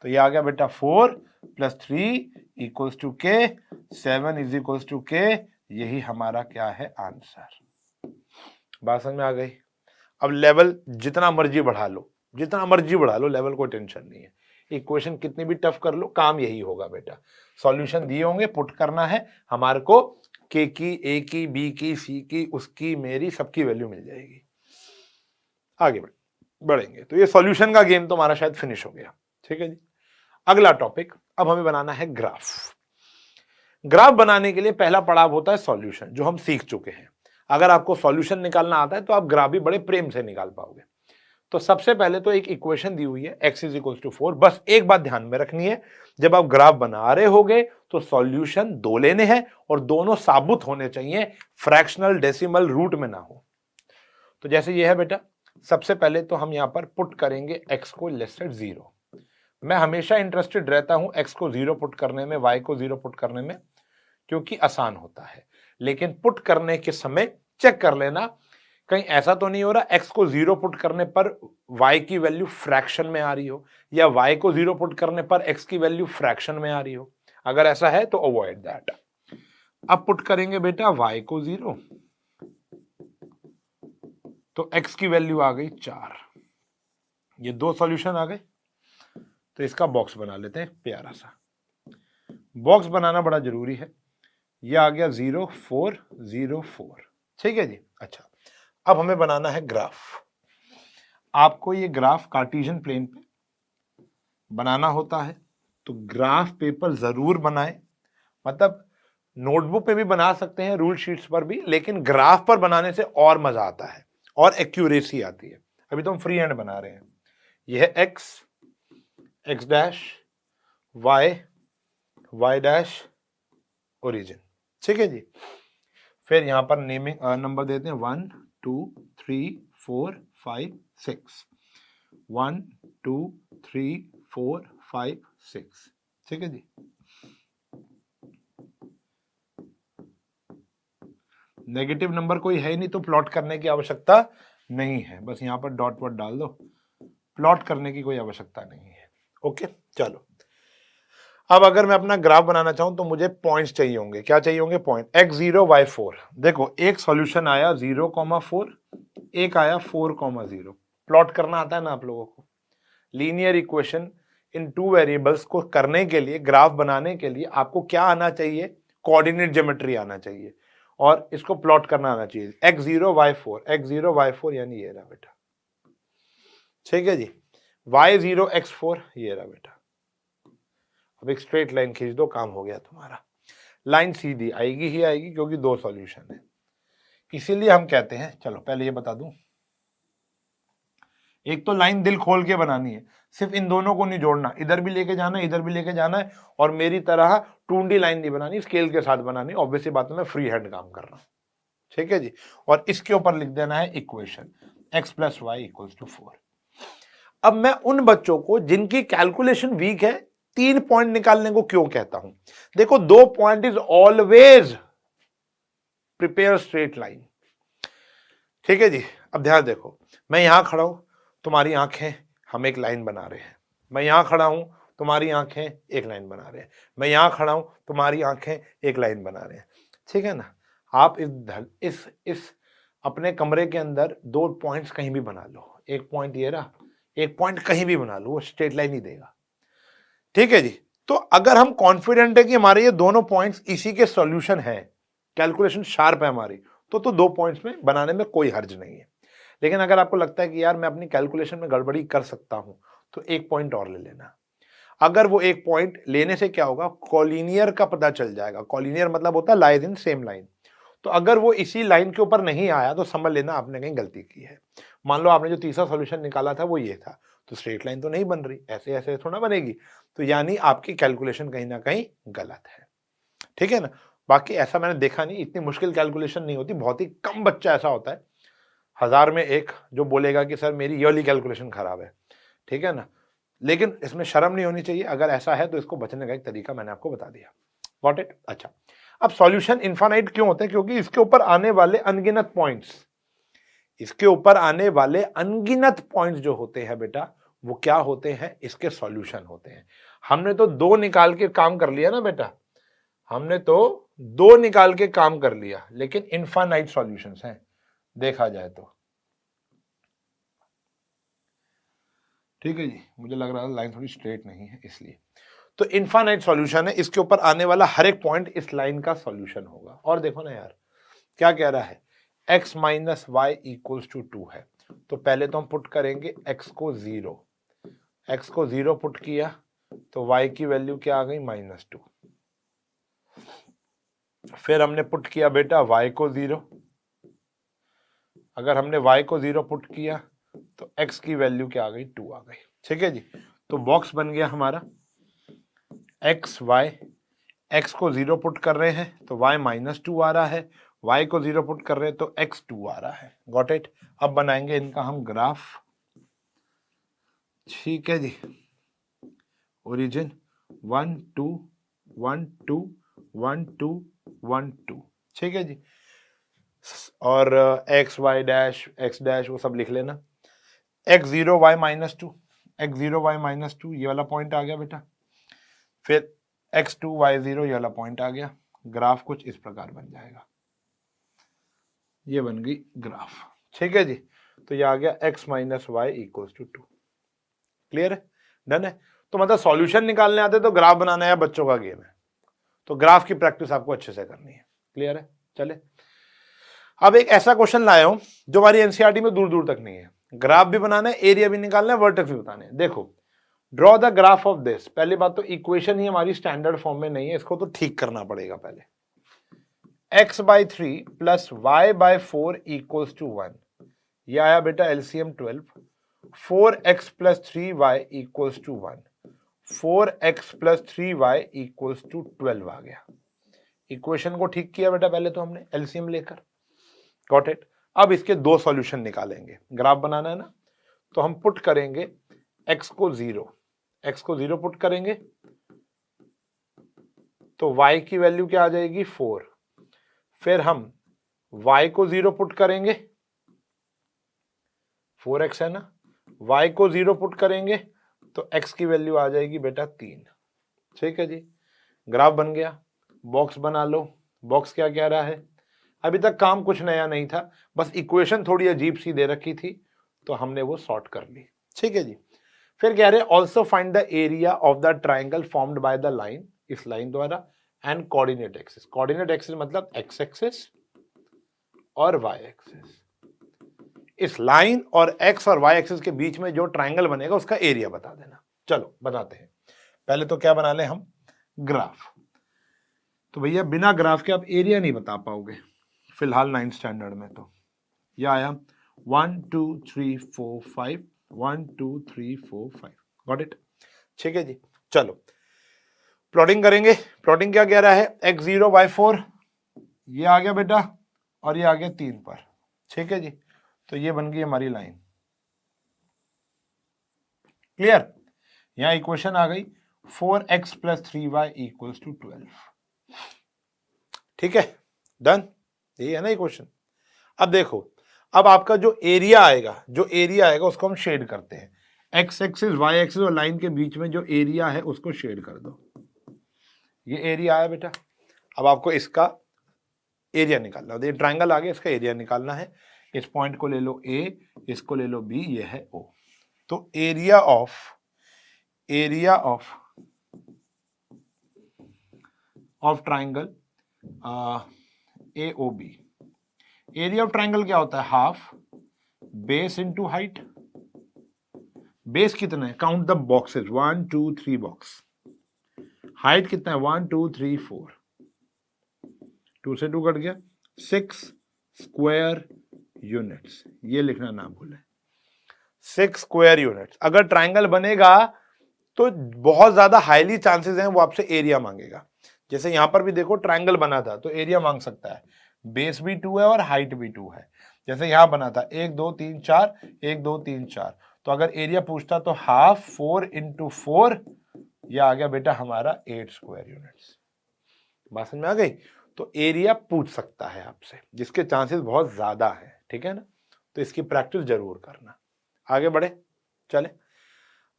Speaker 1: तो ये आ गया बेटा 4 plus 3 equals to k, 7 is equals to k। यही हमारा क्या है आंसर। बात समझ में आ गई? अब लेवल जितना मर्जी बढ़ा लो, जितना मर्जी बढ़ा लो, लेवल कोई टेंशन नहीं है। इक्वेशन कितनी भी टफ कर लो, काम यही होगा बेटा। सॉल्यूशन दिए होंगे, पुट करना है, हमारे को के की, ए की, बी की, सी की, उसकी, मेरी, सबकी वैल्यू मिल जाएगी। आगे बढ़ेंगे। तो ये सॉल्यूशन का गेम तो हमारा शायद फिनिश हो गया। ठीक है जी। अगला टॉपिक, अब हमें बनाना है ग्राफ। ग्राफ बनाने के लिए पहला पड़ाव होता है सॉल्यूशन, जो हम सीख चुके हैं। अगर आपको सॉल्यूशन निकालना आता है तो आप ग्राफ भी बड़े प्रेम से निकाल पाओगे। तो सबसे पहले तो एक इक्वेशन दी हुई है x इज इक्वल टू 4। बस एक बात ध्यान में रखनी है, जब आप ग्राफ बना रहे होगे तो सॉल्यूशन 2 लेने हैं और दोनों साबुत होने चाहिए, फ्रैक्शनल, डेसिमल, रूट में ना हो। तो जैसे ये है बेटा, सबसे पहले तो हम यहां पर पुट करेंगे x को लेस देन 0। मैं हमेशा इंटरेस्टेड रहता हूं x को 0 पुट करने में, y को 0 पुट करने में, क्योंकि आसान होता है। लेकिन पुट करने के समय चेक कर लेना कहीं ऐसा तो नहीं हो रहा x को 0 पुट करने पर y की वैल्यू फ्रैक्शन में आ रही हो, या y को 0 पुट करने पर x की वैल्यू फ्रैक्शन में आ रही हो। अगर ऐसा है तो अवॉइड दैट। अब पुट करेंगे बेटा y को 0, तो x की वैल्यू आ गई 4। ये 2 सॉल्यूशन आ गए। तो इसका बॉक्स बना लेते हैं प्यारा सा। बॉक्स बनाना बड़ा जरूरी है। ये आ गया 0 4 0 4। ठीक है जी। अच्छा, अब हमें बनाना है ग्राफ। आपको ये ग्राफ कार्टेशियन प्लेन पे बनाना होता है, तो ग्राफ पेपर जरूर बनाएं। मतलब नोटबुक पे भी बना सकते हैं, रूल शीट्स पर भी, लेकिन ग्राफ पर बनाने से और मजा आता है और एक्यूरेसी आती है। अभी तो हम फ्री हैंड बना रहे हैं। यह है x, x dash, y, y dash, origin. ठीक है जी। फिर यहां पर नेमिंग नंबर देते हैं 1 2 3 4 5 6, 1 2 3 4 5 6। ठीक है जी। नेगेटिव नंबर कोई है ही नहीं तो प्लॉट करने की आवश्यकता नहीं है, बस यहां पर डॉट वॉट डाल दो, प्लॉट करने की कोई आवश्यकता नहीं है। ओके, चलो। अब अगर मैं अपना ग्राफ बनाना चाहूं तो मुझे पॉइंट्स चाहिए होंगे। क्या चाहिए होंगे? पॉइंट। x0 y4। देखो एक सॉल्यूशन आया 0,4, एक आया 4,0। प्लॉट करना आता है ना आप लोगों को? लीनियर इक्वेशन इन 2 वेरिएबल्स को करने के लिए, ग्राफ बनाने के लिए आपको क्या आना चाहिए? कोऑर्डिनेट ज्योमेट्री आना चाहिए और इसको प्लॉट करना आना चाहिए। x0 y4, x0 y4 यानी ये रहा बेटा। ठीक है जी। y0 x4 ये रहा बेटा। अब एक स्ट्रेट लाइन खींच दो, काम हो गया तुम्हारा। लाइन सीधी आएगी ही आएगी क्योंकि 2 सॉल्यूशन है। इसीलिए हम कहते हैं, चलो पहले ये बता दूं, एक तो लाइन दिल खोल के बनानी है, सिर्फ इन दोनों को नहीं जोड़ना, इधर भी लेके जाना है, इधर भी लेके जाना है, और मेरी तरह टूंडी लाइन नहीं बनानी, स्केल के साथ बनानी। ऑब्वियसली बात है, मैं फ्री हैंड काम कर रहा हूं। ठीक है जी। और इसके ऊपर लिख देना है equation x plus y equals to 4। अब मैं उन बच्चों को जिनकी कैलकुलेशन वीक है 3 पॉइंट निकालने को क्यों कहता हूं? देखो 2 point is always prepare straight line. ठीक है जी। अब ध्यान देखो, मैं यहां खड़ा हूं, तुम्हारी आंखें, हम एक लाइन बना रहे हैं। मैं यहां खड़ा हूं, तुम्हारी आंखें एक लाइन बना रहे हैं। मैं यहां खड़ा हूं, तुम्हारी आंखें एक लाइन बना रहे हैं। ठीक है ना? आप इस अपने कमरे के अंदर 2 पॉइंट्स कहीं भी बना लो, एक पॉइंट ये रहा, एक पॉइंट कहीं भी बना लो, वो स्ट्रेट लाइन ही देगा। ठीक है जी। तो अगर हम कॉन्फिडेंट है कि हमारे ये दोनों पॉइंट्स इसी के सॉल्यूशन है, कैलकुलेशन शार्प है हमारी, तो 2 पॉइंट्स में बनाने में कोई हर्ज नहीं है। लेकिन अगर आपको लगता है कि यार मैं अपनी कैलकुलेशन में गड़बड़ी कर सकता हूं, तो 1 पॉइंट और ले लेना। अगर वो 1 पॉइंट लेने से क्या होगा? कॉलिनियर का पता चल जाएगा। कॉलिनियर मतलब होता है लाइज इन सेम लाइन। तो अगर वो इसी लाइन के ऊपर नहीं आया तो समझ लेना आपने कहीं गलती की है। मान लो आपने जो तीसरा सॉल्यूशन निकाला था वो ये था, तो स्ट्रेट लाइन तो नहीं बन रही, ऐसे ऐसे थोड़ा बनेगी, तो यानी आपकी कैलकुलेशन कहीं ना कहीं गलत है। ठीक है ना। बाकी ऐसा मैंने देखा नहीं, इतनी मुश्किल कैलकुलेशन नहीं होती, बहुत ही कम बच्चा ऐसा होता है 1000 में एक जो बोलेगा कि सर मेरी ईयरली कैलकुलेशन खराब है। ठीक है ना। लेकिन इसमें शर्म नहीं होनी चाहिए, अगर ऐसा है तो इसको बचने का एक तरीका मैंने आपको बता दिया। Got it. अच्छा, अब सॉल्यूशन इनफाइनाइट क्यों होते हैं? क्योंकि इसके ऊपर आने वाले अनगिनत पॉइंट्स, इसके ऊपर आने वाले अनगिनत पॉइंट्स जो होते हैं बेटा, वो क्या होते हैं? इसके सॉल्यूशन होते हैं। हमने तो 2 निकाल के काम कर लिया ना बेटा, हमने तो 2 निकाल के काम कर लिया, लेकिन इनफाइनाइट सॉल्यूशंस हैं देखा जाए तो। ठीक है जी, मुझे लग रहा है लाइन थोड़ी स्ट्रेट नहीं है इसलिए। तो इनफाइनाइट सॉल्यूशन है, इसके ऊपर आने वाला हर एक पॉइंट इस लाइन का सॉल्यूशन होगा। और देखो ना यार, क्या कह रहा है? x minus y equals to 2 है, तो पहले तो हम पुट करेंगे x को 0, x को 0 पुट किया तो y की वैल्यू क्या आ गई? -2। फिर हमने पुट किया बेटा y को 0, अगर हमने y को 0 पुट किया तो x की वैल्यू क्या आ गई? 2 आ गई। ठीक है जी, तो बॉक्स बन गया हमारा x y, x को 0 पुट कर रहे हैं तो y -2 आ रहा है, y को 0 पुट कर रहे हैं तो x 2 आ रहा है। Got it. अब बनाएंगे इनका हम ग्राफ। ठीक है जी, ओरिजिन 1 2 1 2 1 2 1 2। ठीक है जी, और x y dash x dash वो सब लिख लेना। x0 y -2, x0 y -2 ये वाला पॉइंट आ गया बेटा। फिर x2 y0 ये वाला पॉइंट आ गया। ग्राफ कुछ इस प्रकार बन जाएगा, ये बन गई ग्राफ। ठीक है जी, तो ये आ गया x minus y equals to 2। Clear है? डन है। तो मतलब सॉल्यूशन निकालने आते तो ग्राफ बनाना है बच्चों का गेम है, तो ग्राफ की प्रैक्टिस आपको अच्छे से करनी है। क्लियर है? चले, अब एक ऐसा क्वेश्चन लाया हूं जो हमारी एनसीईआरटी में दूर दूर तक नहीं है। ग्राफ भी बनाना है, एरिया भी निकालना है, वर्टेक्स भी बताने हैं। देखो, draw the graph of this. पहली बात तो इक्वेशन ही हमारी स्टैंडर्ड फॉर्म में नहीं है, इसको तो ठीक करना पड़ेगा पहले। x/3 plus y/4 equals to 1, ये आया बेटा LCM 12। 4x plus 3y equals to 1, 4x plus 3y equals to 12 आ गया। इक्वेशन को ठीक किया बेटा पहले तो हमने एलसीएम लेकर। Got it. अब इसके 2 सॉल्यूशन निकालेंगे। ग्राफ बनाना है ना, तो हम पुट करेंगे x को 0, x को 0 पुट करेंगे तो y की वैल्यू क्या आ जाएगी? 4। फिर हम y को 0 पुट करेंगे, 4x है ना, y को 0 पुट करेंगे तो x की वैल्यू आ जाएगी बेटा 3। ठीक है जी, ग्राफ बन गया। बॉक्स बना लो। बॉक्स क्या कह रहा है? अभी तक काम कुछ नया नहीं था, बस इक्वेशन थोड़ी अजीब सी दे रखी थी तो हमने वो सॉर्ट कर ली। ठीक है जी, फिर कह रहे हैं also find the area of the triangle formed by the line, इस लाइन द्वारा, and coordinate axis. Coordinate axis मतलब एक्स एक्सिस और वाई एक्सिस। इस लाइन और एक्स और वाई एक्सिस के बीच में जो ट्राइंगल बनेगा उसका एरिया बता देना। चलो बताते हैं। पहले तो क्या बना ले हम? ग्राफ। तो भैया बिना ग्राफ के आप एरिया नहीं बता पाओगे फिलहाल 9th स्टैंडर्ड में। तो यह आया 1 2 3 4 5, 1 2 3 4 5। Got it. ठीक है जी, चलो प्लॉटिंग करेंगे। प्लॉटिंग क्या कह रहा है? x0 y4 ये आ गया बेटा, और ये आ गया 3 पर। ठीक है जी, तो ये बन गई हमारी लाइन। क्लियर? यहां इक्वेशन आ गई 4x plus 3y equals to 12। ठीक है, डन। ये है ना इक्वेशन। अब देखो, अब आपका जो एरिया आएगा उसको हम शेड करते हैं। एक्स एक्सिस वाई एक्सिस और लाइन के बीच में जो एरिया है उसको शेड कर दो। ये एरिया आया बेटा। अब आपको इसका एरिया निकालना है। ये ट्राइंगल आ गया, इसका एरिया निकालना है। इस पॉइंट को ले लो A, इसको ले लो B, ये है O। तो area of triangle AOB। Area of triangle क्या होता है? Half base into height. Base कितना है? Count the boxes, 1 2 3 box. Height कितना है? 1 2 3 4, 2 से 2 कट गया, 6 स्क्वायर यूनिट्स। ये लिखना ना भूलें। 6 स्क्वायर यूनिट्स। अगर ट्राइंगल बनेगा तो बहुत ज्यादा हाईली चांसेस हैं वो आपसे एरिया मांगेगा। जैसे यहां पर भी देखो ट्राइंगल बना था तो एरिया मांग सकता है, बेस भी 2 है और हाइट भी 2 है। जैसे यहां बना था 1 2 3 4, 1 2 3 4, तो अगर एरिया पूछता तो हाफ 4 इंटू 4, यह आ गया बेटा हमारा 8 स्क्वायर यूनिट्स। बात समझ में आ गई? तो एरिया पूछ सकता है आपसे, जिसके चांसेस बहुत ज्यादा है, ठीक है ना। तो इसकी प्रैक्टिस जरूर करना। आगे बढ़े, चले।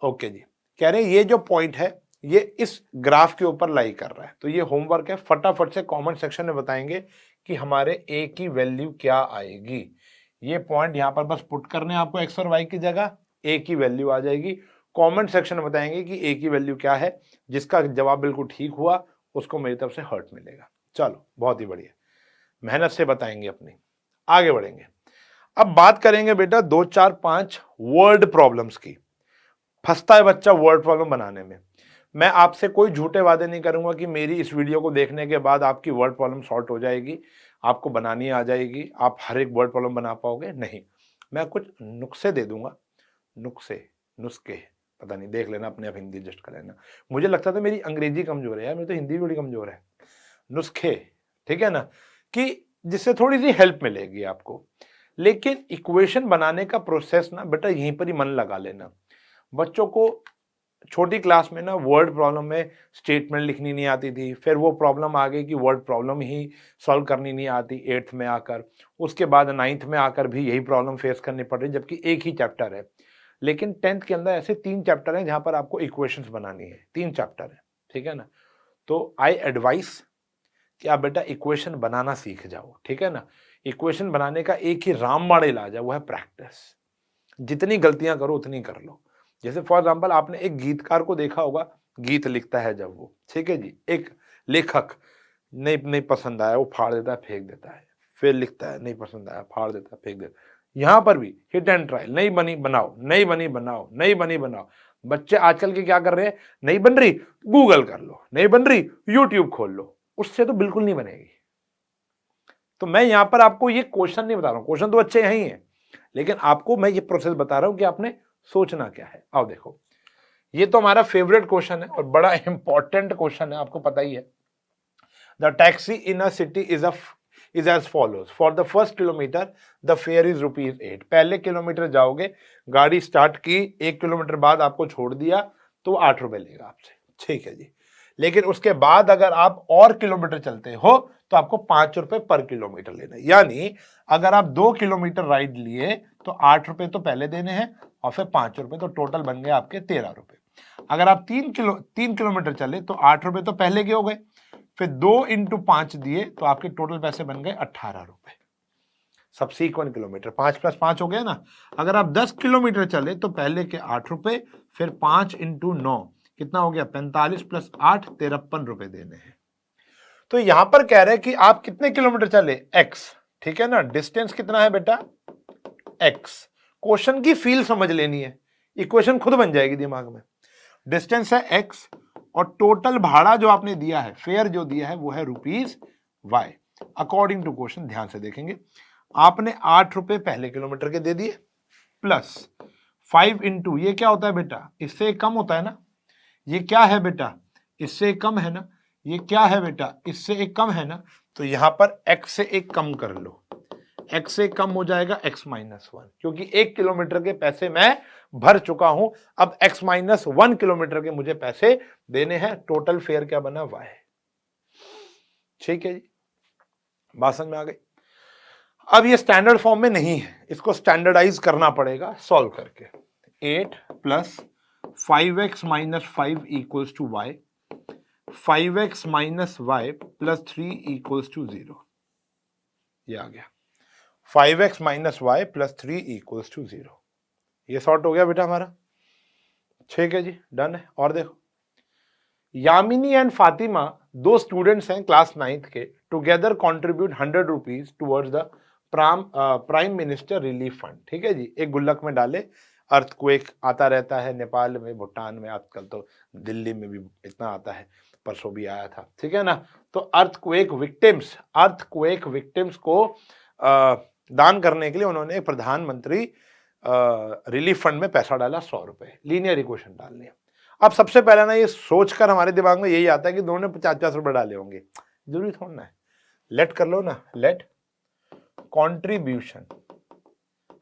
Speaker 1: ओके जी, कह रहे हैं ये जो पॉइंट है ये इस ग्राफ के ऊपर लाई कर रहा है, तो ये होमवर्क है, फटाफट से कमेंट सेक्शन में बताएंगे कि हमारे ए की वैल्यू क्या आएगी। ये पॉइंट यहां पर बस पुट करने आपको एक्स और वाई की जगह, ए की वैल्यू आ जाएगी। कमेंट सेक्शन में बताएंगे कि ए की वैल्यू क्या है। जिसका जवाब बिल्कुल ठीक हुआ उसको मेरी तरफ से हर्ट मिलेगा। चलो बहुत ही बढ़िया, मेहनत से बताएंगे अपनी। आगे बढ़ेंगे, अब बात करेंगे बेटा 2 4 5 वर्ड प्रॉब्लम्स की। फंसता है बच्चा वर्ड प्रॉब्लम बनाने में। मैं आपसे कोई झूठे वादे नहीं करूंगा कि मेरी इस वीडियो को देखने के बाद आपकी वर्ड प्रॉब्लम सॉल्व हो जाएगी, आपको बनानी आ जाएगी, आप हर एक वर्ड प्रॉब्लम बना पाओगे, नहीं। मैं कुछ नुस्खे दे दूंगा, नुस्खे पता नहीं, देख लेना अपने आप, हिंदी एडजस्ट कर लेना। मुझे लगता था मेरी अंग्रेजी कमजोर है यार, मेरी तो हिंदी बड़ी कमजोर है। नुस्खे, ठीक है ना, कि जिससे थोड़ी सी हेल्प मिलेगी आपको। लेकिन इक्वेशन बनाने का प्रोसेस ना बेटा यहीं पर ही मन लगा लेना। बच्चों को छोटी क्लास में ना वर्ड प्रॉब्लम में स्टेटमेंट लिखनी नहीं आती थी, फिर वो प्रॉब्लम आ गई कि वर्ड प्रॉब्लम ही सॉल्व करनी नहीं आती 8th में आकर, उसके बाद 9th में आकर भी यही प्रॉब्लम फेस करनी पड़ रही, जबकि एक ही चैप्टर है। लेकिन 10th के अंदर ऐसे 3 चैप्टर हैं जहां पर आपको इक्वेशंस बनानी है, 3 चैप्टर है, ठीक है ना। तो आई एडवाइस कि आप बेटा इक्वेशन बनाना सीख जाओ, ठीक है ना। इक्वेशन बनाने का एक ही रामबाण इलाज है, वो है प्रैक्टिस। जितनी गलतियां करो उतनी कर लो। जैसे फॉर एग्जाम्पल आपने एक गीतकार को देखा होगा, गीत लिखता है जब वो, ठीक है जी, एक लेखक नहीं पसंद आया वो फाड़ देता है फेंक देता है, फिर लिखता है नहीं पसंद आया फाड़ देता है फेंक देता है। यहां पर भी हिट एंड ट्रायल, नहीं बनी बनाओ, नहीं बनी बनाओ, नहीं बनी बनाओ। बच्चे आजकल के क्या कर रहे हैं, नहीं बन रही गूगल कर लो, नहीं बन रही यूट्यूब खोल लो, उससे तो बिल्कुल नहीं बनेगी। तो मैं यहां पर आपको ये क्वेश्चन नहीं बता रहा हूं, क्वेश्चन तो अच्छे यही है, लेकिन आपको मैं ये प्रोसेस बता रहा हूं कि आपने सोचना क्या है। आओ देखो, ये तो हमारा फेवरेट क्वेश्चन है और बड़ा इंपॉर्टेंट क्वेश्चन है, आपको पता ही है। The taxi in a city is as follows, for the first kilometre the fare is ₹8। पहले किलोमीटर जाओगे, गाड़ी स्टार्ट की, 1 किलोमीटर बाद आपको छोड़ दिया तो 8 रुपए लेगा आपसे, ठीक है जी। लेकिन उसके बाद अगर आप और किलोमीटर चलते हो तो आपको 5 रुपए पर किलोमीटर लेना है। यानी अगर आप 2 किलोमीटर राइड लिए तो 8 रुपए तो पहले देने हैं और फिर 5 रुपए, तो टोटल बन गए आपके 13 रुपए। अगर आप 3 किलोमीटर चले तो 8 रुपए तो पहले के हो गए, फिर 2 इंटू 5 दिए तो आपके टोटल पैसे बन गए 18 रुपए। सबसीक्वेंट किलोमीटर 5 + 5 हो गया ना। अगर आप 10 किलोमीटर चले तो पहले के 8 रुपए, फिर 5 इंटू 9 कितना हो गया, 45 + 8 53 रुपए देने हैं। तो यहां पर कह रहे हैं कि आप कितने किलोमीटर चले, x, ठीक है ना। डिस्टेंस कितना है बेटा, x। क्वेश्चन की फील समझ लेनी है, इक्वेशन खुद बन जाएगी दिमाग में। डिस्टेंस है x और टोटल भाड़ा जो आपने दिया है, फेयर जो दिया है वो है ₹y अकॉर्डिंग टू क्वेश्चन। ध्यान से देखेंगे, आपने 8 रुपए पहले किलोमीटर के दे दिए प्लस 5 इंटू, ये क्या होता है बेटा, इससे कम होता है ना, ये क्या है बेटा, इससे कम है ना, ये क्या है बेटा, इससे एक कम है ना। तो यहां पर x से एक कम कर लो, x से कम हो जाएगा x-1, क्योंकि 1 किलोमीटर के पैसे मैं भर चुका हूं, अब x-1 किलोमीटर के मुझे पैसे देने हैं। टोटल फेयर क्या बना, y। ठीक है जी, बात समझ में आ गई। अब ये स्टैंडर्ड फॉर्म में नहीं है, इसको स्टैंडर्डाइज करना पड़ेगा सॉल्व करके। 8 + 5x - 5 = y, 5x - y + 3 = 0। ये आ गया 5x - y + 3 = 0। ये सॉर्ट हो गया बेटा हमारा, ठीक है जी, डन है। और देखो, यामिनी एंड फातिमा 2 स्टूडेंट्स हैं क्लास 9th के, together contribute 100 rupees towards the prime minister relief fund. ठीक है जी, एक गुल्लक में डाले। अर्थक्वेक आता रहता है नेपाल में, भूटान में, आजकल तो दिल्ली में भी इतना आता है, परसों भी आया था, ठीक है ना। तो अर्थक्वेक विक्टिम्स को दान करने के लिए उन्होंने प्रधानमंत्री रिलीफ फंड में पैसा डाला 100 रुपए, लीनियर इक्वेशन डालनी है। अब सबसे पहले ना ये सोचकर हमारे दिमाग में यही आता है कि दोनों ने 50-50 रुपए डाले होंगे, जरूरी थोड़ा है। लेट कर लो ना, लेट कॉन्ट्रीब्यूशन,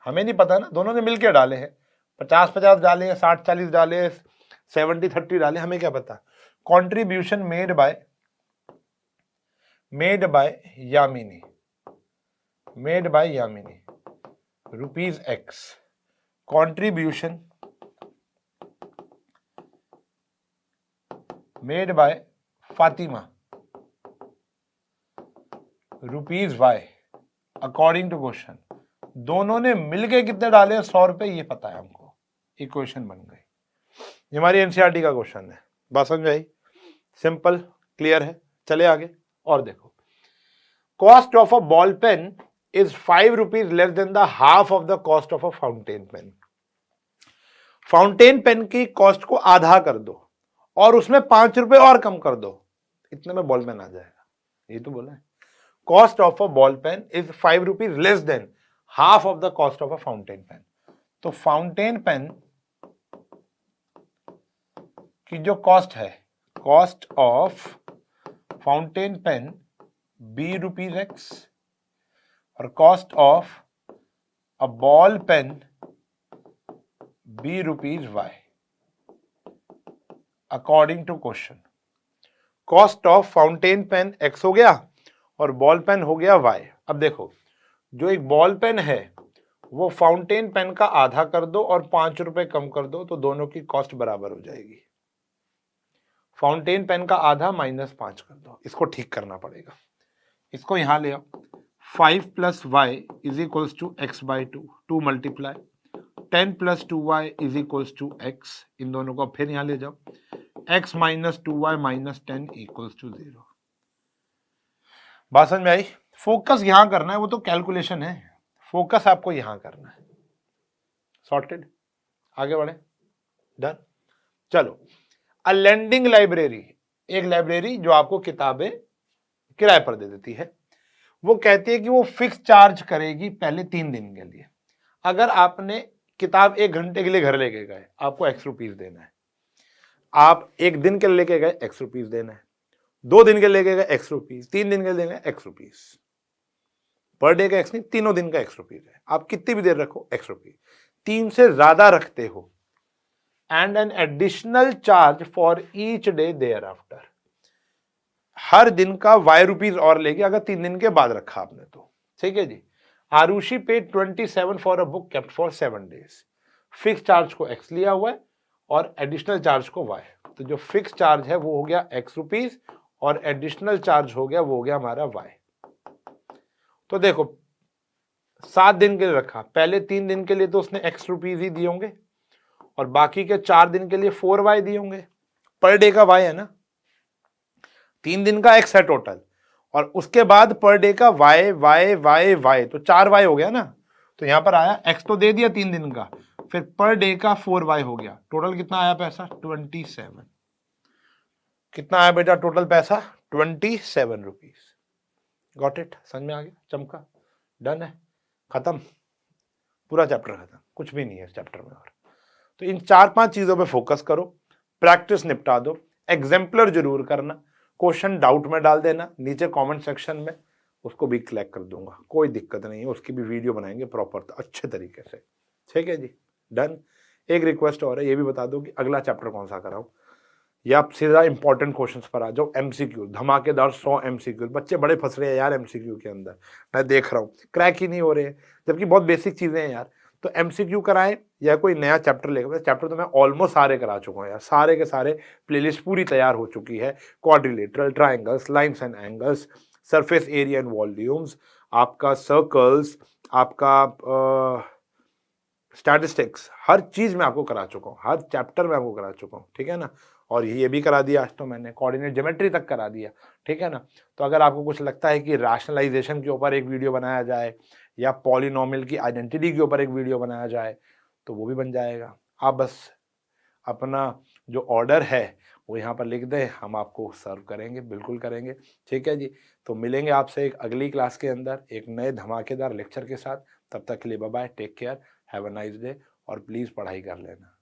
Speaker 1: हमें नहीं पता ना, दोनों ने मिलकर डाले हैं, 50-50 डाले हैं, 60-40 डाले, 70-30 डाले, हमें क्या पता। Contribution made by Yamini ₹X, contribution made by Fatima ₹Y according to question. दोनों ने मिलके कितने डाले 100 रुपए, ये पता है हमको, इक्वेशन बन गई। ये हमारी एनसीईआरटी का क्वेश्चन है, बात समझ आई, सिंपल क्लियर है। चले आगे और देखो, cost of a ball pen is ₹5 less than the half of the cost of a fountain pen। Fountain pen की कॉस्ट को आधा कर दो और उसमें 5 रुपए और कम कर दो, इतने में बॉल पेन आ जाएगा, ये तो बोला है। Cost of a ball pen is ₹5 less than half of the cost of a fountain pen. तो फाउंटेन पेन की जो कॉस्ट है, cost of fountain pen ₹X और cost of a ball pen ₹Y according to question. Cost of fountain pen X हो गया और ball pen हो गया Y। अब देखो, जो एक बॉल पेन है वो फाउंटेन पेन का आधा कर दो और 5 रुपए कम कर दो, तो दोनों की कॉस्ट बराबर हो जाएगी। फाउंटेन पेन का आधा -5 कर दो, इसको ठीक करना पड़ेगा, इसको यहां ले आओ। 5 + y = x/2, 2 multiply 10 + 2y = x, इन दोनों को फिर यहां ले जाओ, x - 2y - 10 = 0। बात समझ में आई? फोकस यहां करना है, वो तो कैलकुलेशन है, फोकस आपको यहां करना है। सॉर्टेड, आगे बढ़े, डन। चलो, अ लेंडिंग लाइब्रेरी, एक लाइब्रेरी जो आपको किताबें किराए पर दे देती है, वो कहती है कि वो फिक्स चार्ज करेगी पहले 3 दिन के लिए। अगर आपने किताब 1 घंटे के लिए घर लेके गए, आपको ₹X देना है। आप 1 दिन के लिए लेके गए, ₹X देना है। 2 दिन के लिए लेके गए, ₹X, 3 दिन के लिए लेके गए, ₹X। पर डे का X नहीं, तीनों दिन का ₹X है। आप कितनी भी देर रखो, ₹X। 3 से ज्यादा रखते हो and an additional charge for each day thereafter, हर दिन का ₹Y और लेके, अगर 3 दिन के बाद रखा आपने तो, ठीक है जी। Arushi paid 27 for a book kept for 7 days। Fix charge को X लिया हुआ है और एडिशनल चार्ज को Y। तो जो फिक्स चार्ज है वो हो गया ₹X और एडिशनल चार्ज हो गया, वो हो गया हमारा Y। तो देखो, 7 दिन के लिए रखा, पहले 3 दिन के लिए तो उसने ₹X ही दिए होंगे और बाकी के 4 दिन के लिए 4Y दिए होंगे। पर डे का Y है ना, 3 दिन का X है टोटल, और उसके बाद पर डे का Y, तो 4Y हो गया ना। तो यहां पर आया X तो दे दिया 3 दिन का, फिर पर डे का 4Y हो गया। टोटल कितना आया पैसा? 27। कितना आया बेटा टोटल पैसा? ₹27। Got it? समझ में आ गया? चमका? डन है, खत्म, पूरा चैप्टर खत्म, कुछ भी नहीं है इस चैप्टर में और। तो इन 4-5 चीजों पे फोकस करो, प्रैक्टिस निपटा दो, एग्जाम्पलर जरूर करना, क्वेश्चन डाउट में डाल देना नीचे कमेंट सेक्शन में, उसको भी क्लिक कर दूंगा, कोई दिक्कत नहीं है, उसकी भी वीडियो बनाएंगे प्रॉपर अच्छे तरीके से, ठीक है जी, डन। एक रिक्वेस्ट और है, ये भी बता दो कि अगला चैप्टर कौन सा कराऊं, या आप सीधा इंपॉर्टेंट क्वेश्चंस पर आ जाओ, एमसीक्यू धमाकेदार 100 एमसीक्यू। बच्चे बड़े फंस रहे हैं यार एमसीक्यू के अंदर, मैं देख रहा हूँ क्रैक ही नहीं हो रहे हैं, जबकि बहुत बेसिक चीजें हैं यार। तो एमसीक्यू कराएं या कोई नया चैप्टर लेकर, चैप्टर तो मैं ऑलमोस्ट सारे करा चुका हूँ यार, सारे के सारे प्लेलिस्ट पूरी तैयार हो चुकी है। Quadrilateral, triangles, lines and angles, surface area and volumes, आपका सर्कल्स, आपका स्टैटिस्टिक्स, हर चीज मैं आपको करा चुका हूँ, हर चैप्टर में आपको करा चुका हूँ, ठीक है ना। और ये भी करा दिया आज तो मैंने, कोऑर्डिनेट ज्योमेट्री तक करा दिया, ठीक है ना। तो अगर आपको कुछ लगता है कि रैशनलाइजेशन के ऊपर एक वीडियो बनाया जाए या पॉलिनोमियल की आइडेंटिटी के ऊपर एक वीडियो बनाया जाए तो वो भी बन जाएगा। आप बस अपना जो ऑर्डर है वो यहाँ पर लिख दें, हम आपको सर्व करेंगे, बिल्कुल करेंगे, ठीक है जी। तो मिलेंगे आपसे एक अगली क्लास के अंदर एक नए धमाकेदार लेक्चर के साथ, तब तक के लिए bye bye, take care, have a nice day और प्लीज़ पढ़ाई कर लेना।